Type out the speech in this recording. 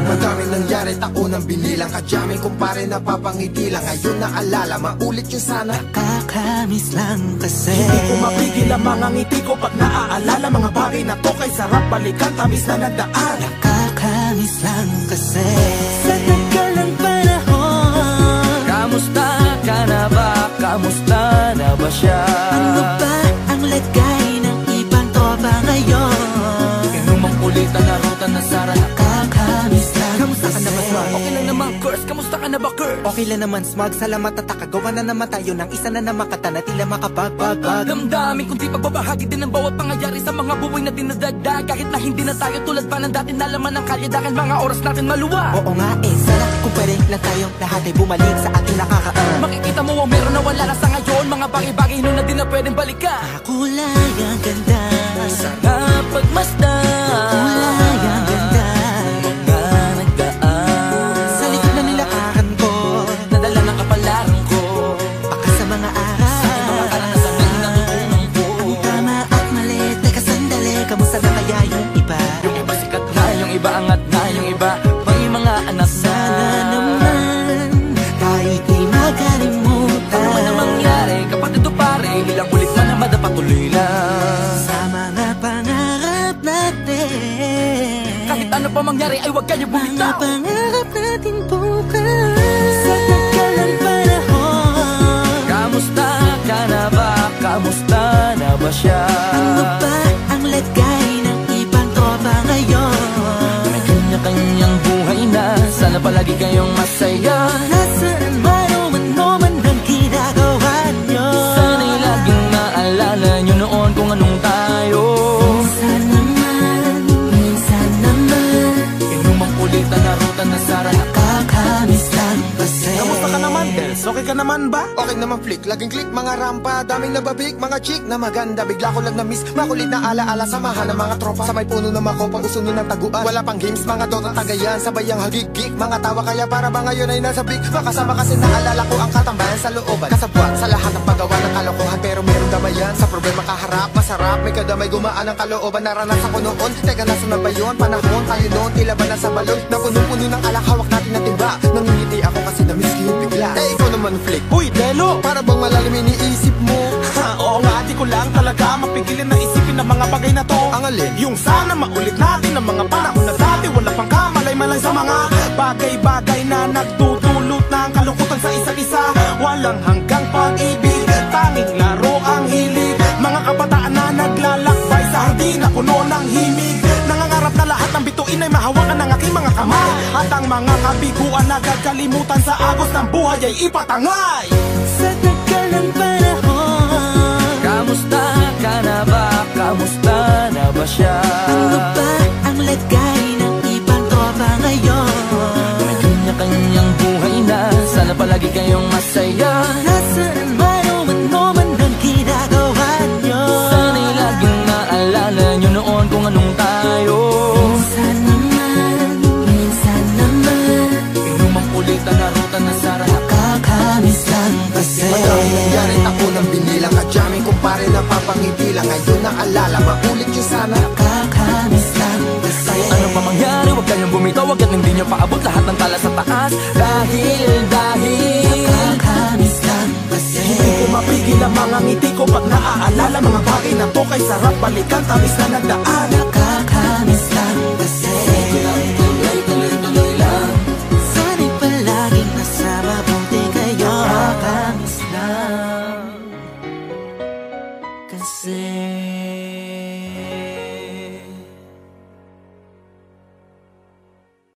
Madaming nangyari, taunang binilang, kadyaming kumpare napapangiti lang. Ngayon naalala, maulit yun sana. Nakakamiss lang kasi hindi ko mapigil ang mga ngiti ko pag naaalala. Mga bagay na to kay sarap balikan, tamis na nagdaan. Nakakamiss lang kasi sa tagal ng panahon. Kamusta ka na ba? Kamusta na ba siya? Ano ba ang lagay ng ibang tropa ngayon? Inumang ulitan na ruta na sara. Nakakamiss lang. Kamusta ka na ba, Swag? Okay lang naman, Curse. Kamusta ka na ba, Curse? Okay lang naman, Smug. Salamat at takagawa na naman tayo ng isa na namakata na tila makabagbag. Damdamin kundi pagbabahagi din ang bawat pangyayari sa mga buhay na dinadagdag. Kahit na hindi na tayo tulad pa ng dati, nalaman ng kalye dahil mga oras natin maluwag. Oo nga sarap kung pwede lang tayong lahat ay bumalik sa ating nakakaan. Makikita mo ang meron na wala na sa ngayon. Mga bagay-bagay nun na di na pwedeng balikan. Kulay ang ganda, Sana pagmasdan. kulay ang ganda. Mga nagdaan Sa likod na nilakaran ko, nadala ng kapalaran ko. baka sa mga aral, Mga karanasan na natutunan ko. Ang tama at mali, teka sandali, kamusta na kaya yung iba? Yung iba sikat na, yung iba angat na, yung iba may mga anak na. Sana naman kahit di makalimutan. Ano man ang mangyari, kapatid o pare, ilang ulit man na madapatuloy lang. Sa mga pangarap natin, Kahit ano pa mangyari ay huwag kayo mga bumitaw. pangarap natin bukas. Sa tagal ng panahon, Kamusta ka na ba? Kamusta na ba siya? ano ba ang lagay ng ibang tropa ngayon? May kanya-kanyang buhay na, sana palagi kayong masaya. Nasaan man o ano man ang ginagawa nyo, Sana'y laging maalala nyo noon kung anong tayo. minsan naman Inumang ulitan na ruta na sara. nakakamiss lang kasi. kamusta ka naman, Dels? Okay ka naman ba? Okay naman flick, laging click, mga rampa, daming nababik, mga chick na maganda. Bigla ko lang na-miss, makulit na alaala, samahan ng mga tropa. Sa may puno na makopa, gusto nun ng taguan. Wala pang games, mga dota tagayan, sabayang hagig-gig. Mga tawa kaya para ba ngayon ay nasa big. Makasama kasi naalala ko ang katambayan sa looban. Kasabwat sa lahat ng paggawa ng kalokohan, pero meron damayan. Sa problema kaharap, masarap, may kadamay gumaan ang kalooban. Naranasan ko noon, teka nasa na ba yun? Panahon tayo noon, tila ba nasa balon? Na punong-puno ng alak, hawak natin ng timba. Nangingiti ako kasi na-miss ko yung bigla. Eh ikaw naman flick, Uy, Delo! para bang malalim iniisip mo? Oo nga, di ko lang talaga mapigilin na isipin ang mga bagay na to. Ang alin? Yung sana maulit natin ang mga panahon na dati. Wala pang kamalay-malay sa mga bagay-bagay na nagdudulot ng kalungkutan sa isa't isa. Walang hanggang pag-ibig, tanging laro ang hilig. Mga kabataan na naglalakbay sa hardin na puno ng himig. Nangangarap na lahat ng bituin ay mahawakan ng aking mga kamay. At ang mga kabiguan na gagalimutan sa agos ng buhay ay ipatangay. Sa tagal ng panahon, Kamusta ka na ba? Kamusta na ba siya? ano ba ang lagay ng ibang tropa ngayon? May kanya-kanyang buhay na, sana palagi kayong masaya. Nasaan man o ano man ang ginagawa nyo, Sana'y laging maalala nyo noon kung anong tayo. minsan naman Inumang ulitan na ruta na sara. nakakamiss lang kasi. Madaming nangyari, taunang binilang, kadyaming kumpare napapangiti lang. Ngayon naalala, maulit yun sana. Nakakamiss lang kasi. Ano pa mangyari, huwag kayong bumitaw. Huwag at hindi nyo paabot lahat ng tala sa taas. Dahil Nakakamiss lang kasi. Hindi ko mapigil ang mga ngiti ko pag naaalala. Mga bagay na to kay sarap balikan, tamis na nagdaan. Nakakamiss